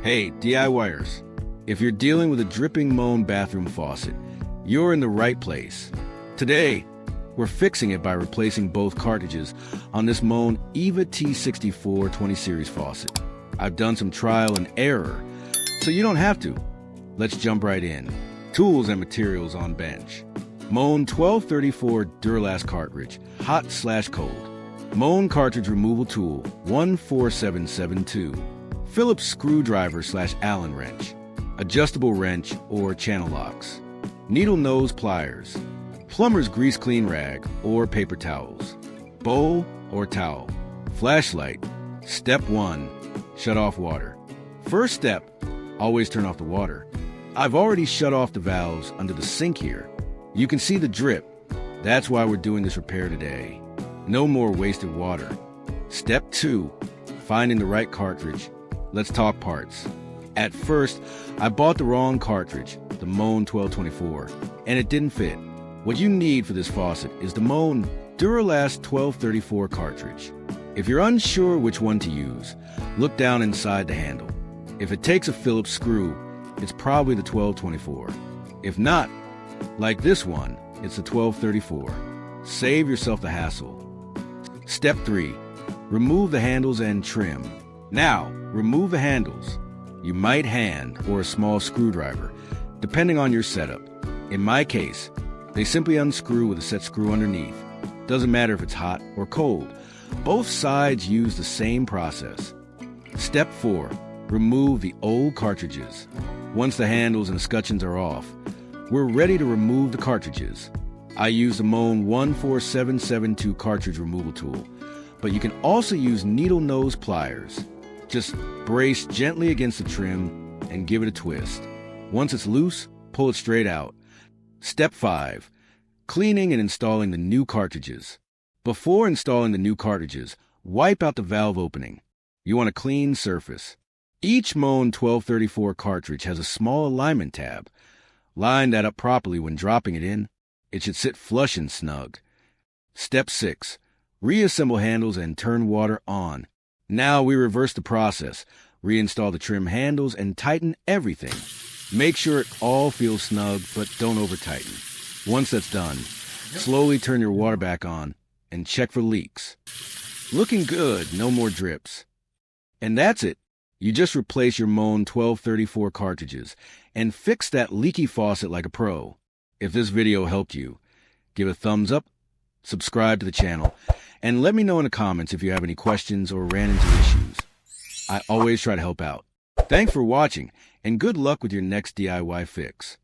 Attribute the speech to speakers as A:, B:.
A: Hey, DIYers, if you're dealing with a dripping Moen bathroom faucet, you're in the right place. Today, we're fixing it by replacing both cartridges on this Moen Eva T64 20 series faucet. I've done some trial and error, so you don't have to. Let's jump right in. Tools and materials on bench. Moen 1234 Duralast Cartridge, hot/cold. Moen cartridge removal tool 14772. Phillips screwdriver/Allen wrench. Adjustable wrench or channel locks. Needle nose pliers. Plumber's grease clean rag or paper towels. Bowl or towel. Flashlight. Step 1. Shut off water. First step, always turn off the water. I've already shut off the valves under the sink here. You can see the drip. That's why we're doing this repair today. No more wasted water. Step 2. Finding the right cartridge. Let's talk parts. At first, I bought the wrong cartridge, the Moen 1224, and it didn't fit. What you need for this faucet is the Moen Duralast 1234 cartridge. If you're unsure which one to use, look down inside the handle. If it takes a Phillips screw, it's probably the 1224. If not, like this one, it's the 1234. Save yourself the hassle. Step 3. Remove the handles and trim. Now, remove the handles. You might hand or a small screwdriver, depending on your setup. In my case, they simply unscrew with a set screw underneath. Doesn't matter if it's hot or cold. Both sides use the same process. Step 4. Remove the old cartridges. Once the handles and escutcheons are off, we're ready to remove the cartridges. I use the Moen 14772 cartridge removal tool, but you can also use needle nose pliers. Just brace gently against the trim and give it a twist. Once it's loose, pull it straight out. Step 5. Cleaning and installing the new cartridges. Before installing the new cartridges, wipe out the valve opening. You want a clean surface. Each Moen 1234 cartridge has a small alignment tab. Line that up properly when dropping it in. It should sit flush and snug. Step 6. Reassemble handles and turn water on. Now we reverse the process. Reinstall the trim handles and tighten everything. Make sure it all feels snug, but don't over-tighten. Once that's done, slowly turn your water back on and check for leaks. Looking good, no more drips. And that's it. You just replace your Moen 1234 cartridges and fix that leaky faucet like a pro. If this video helped you, give a thumbs up, subscribe to the channel, and let me know in the comments if you have any questions or ran into issues. I always try to help out. Thanks for watching, and good luck with your next DIY fix.